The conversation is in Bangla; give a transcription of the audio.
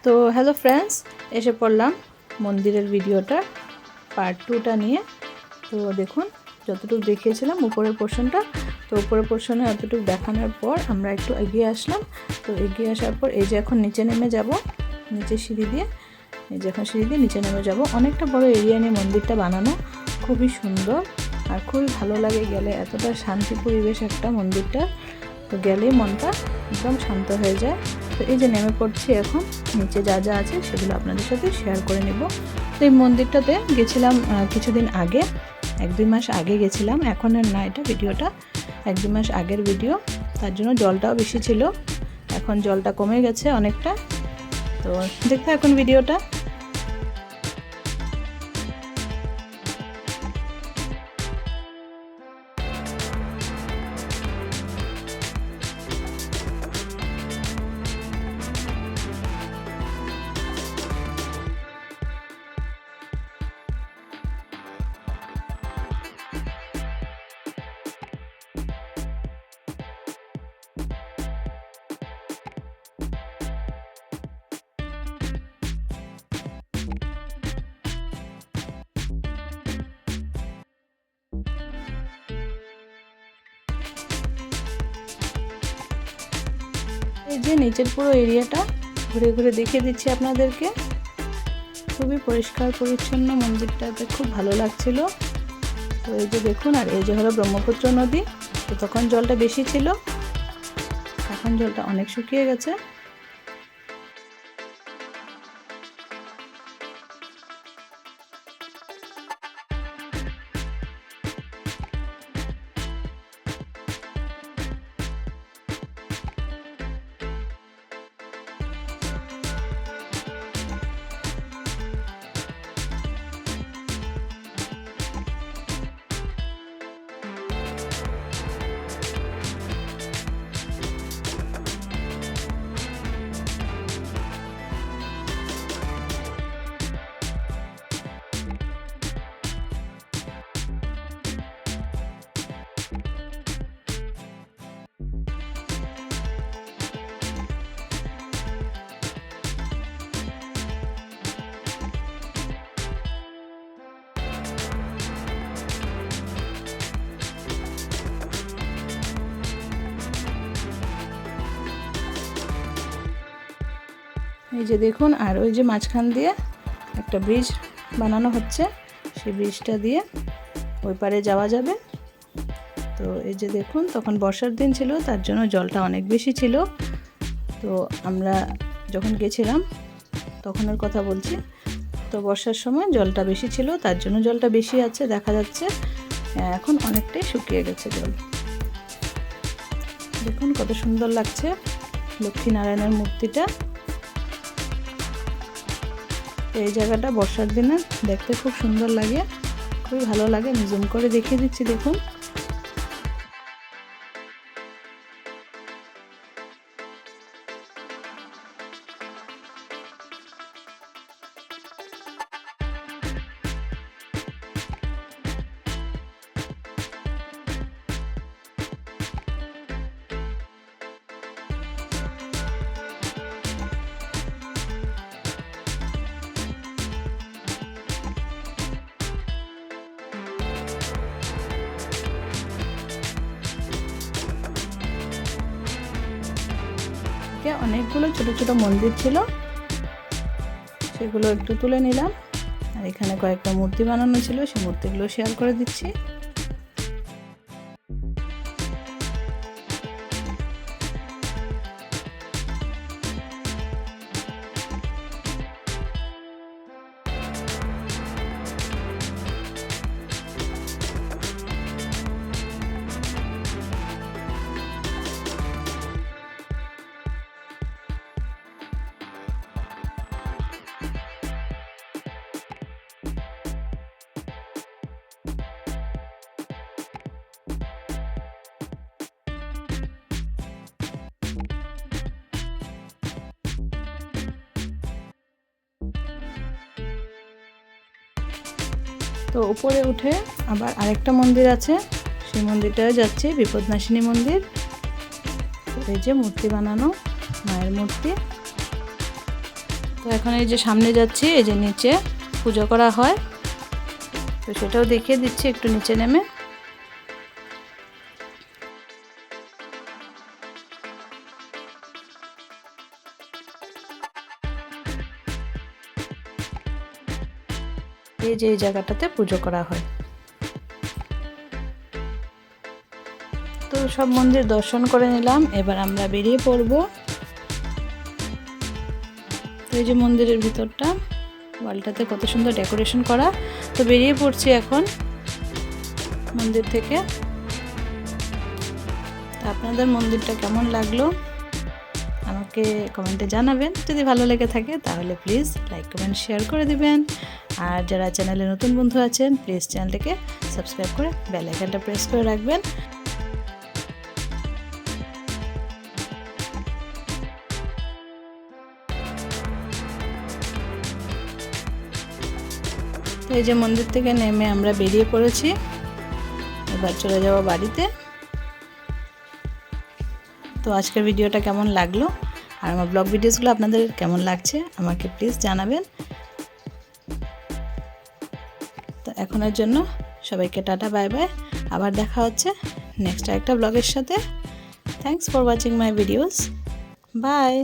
তো হ্যালো ফ্রেন্ডস, এসে পড়লাম মন্দিরের ভিডিওটা পার্ট 2টা নিয়ে। তো দেখুন, যতটুকু দেখিয়েছিলাম উপরের পোর্শনটা, তো উপরের পোর্শনে এতটুকু দেখানোর পর আমরা একটু এগিয়ে আসলাম। তো এগিয়ে আসার পর এই যে এখন নিচে নেমে যাব, নিচে সিঁড়ি দিয়ে, এই যে এখন সিঁড়ি দিয়ে নিচে নেমে যাব। অনেকটা বড় এরিয়া নিয়ে মন্দিরটা বানানো, খুবই সুন্দর আর খুবই ভালো লাগে গেলে। এতটা শান্তি পরিবেশ একটা মন্দিরটা, তো গেলেই মনটা একদম শান্ত হয়ে যায়। তো এই যে নেমে পড়ছি এখন, নিচে যা যা আছে সেগুলো আপনাদের সাথে শেয়ার করে নেব। তো এই মন্দিরটাতে গেছিলাম কিছুদিন আগে, 1-2 মাস আগে গেছিলাম। এখন আর না, এটা ভিডিওটা 1-2 মাস আগের ভিডিও, তার জন্য জলটাও বেশি ছিল। এখন জলটা কমে গেছে অনেকটা। তো দেখতে এখন ভিডিওটা। এই যে নিচের পুরো এরিয়াটা ঘুরে ঘুরে দেখিয়ে দিচ্ছি আপনাদেরকে। খুবই পরিষ্কার পরিচ্ছন্ন মন্দিরটাতে, খুব ভালো লাগছিল। তো এই যে দেখুন, আর এই যে হলো ব্রহ্মপুত্র নদী। তো তখন জলটা বেশি ছিল, এখন জলটা অনেক শুকিয়ে গেছে। এই যে দেখুন, আর ওই যে মাঝখান দিয়ে একটা ব্রিজ বানানো হচ্ছে, সেই ব্রিজটা দিয়ে ওই পারে যাওয়া যাবে। তো এই যে দেখুন, তখন বর্ষার দিন ছিল, তার জন্য জলটা অনেক বেশি ছিল। তো আমরা যখন গেছিলাম তখনের কথা বলছি, তো বর্ষার সময় জলটা বেশি ছিল, তার জন্য জলটা বেশি আছে দেখা যাচ্ছে। এখন অনেকটাই শুকিয়ে গেছে জল। দেখুন কত সুন্দর লাগছে লক্ষ্মীনারায়ণের মূর্তিটা। এই জায়গাটা বর্ষার দিনে দেখতে খুব সুন্দর লাগে, খুবই ভালো লাগে। আমি জুম করে দেখিয়ে দিচ্ছি, দেখুন। অনেকগুলো ছোট ছোট মন্দির ছিল, সেগুলো একটু তুলে নিলাম। আর এখানে কয়েকটা মূর্তি বানানো ছিল, সেই মূর্তিগুলো শেয়ার করে দিচ্ছি। তো উপরে উঠে আবার আরেকটা মন্দির আছে, সেই মন্দিরটায় যাচ্ছে, বিপদনাশিনী মন্দির। এই যে মূর্তি বানানো, মায়ের মূর্তি। এখন এই যে সামনে যাচ্ছি, এই যে নিচে পুজো করা হয়, তো সেটাও দেখিয়ে দিচ্ছি একটু নিচে নেমে। এই যে এই জায়গাটাতে পুজো করা হয়। তো সব মন্দির দর্শন করে নিলাম, এবার আমরা বেরিয়ে পড়ব। তো এই যে মন্দিরের ভিতরটা, ওয়ালটাতে কত সুন্দর ডেকোরেশন করা। তো বেরিয়ে পড়ছি এখন মন্দির থেকে। তো আপনাদের মন্দিরটা কেমন লাগলো আমাকে কমেন্টে জানাবেন। যদি ভালো লেগে থাকে তাহলে প্লিজ লাইক কমেন্ট শেয়ার করে দিবেন। আর যারা চ্যানেলে নতুন বন্ধু আছেন প্লিজ চ্যানেলটাকে সাবস্ক্রাইব করে বেল আইকনটা প্রেস করে রাখবেন। তো এই যে মন্দির থেকে নেমে আমরা বেরিয়ে পড়েছি, এবার চলে যাব বাড়িতে। তো আজকের ভিডিওটা কেমন লাগলো আর আমার ব্লগ ভিডিওসগুলো আপনাদের কেমন লাগছে আমাকে প্লিজ জানাবেন। তো এখনের জন্য সবাইকে টাটা বাই বাই, আবার দেখা হচ্ছে নেক্সট একটা ব্লগের সাথে। Thanks for watching my videos, by.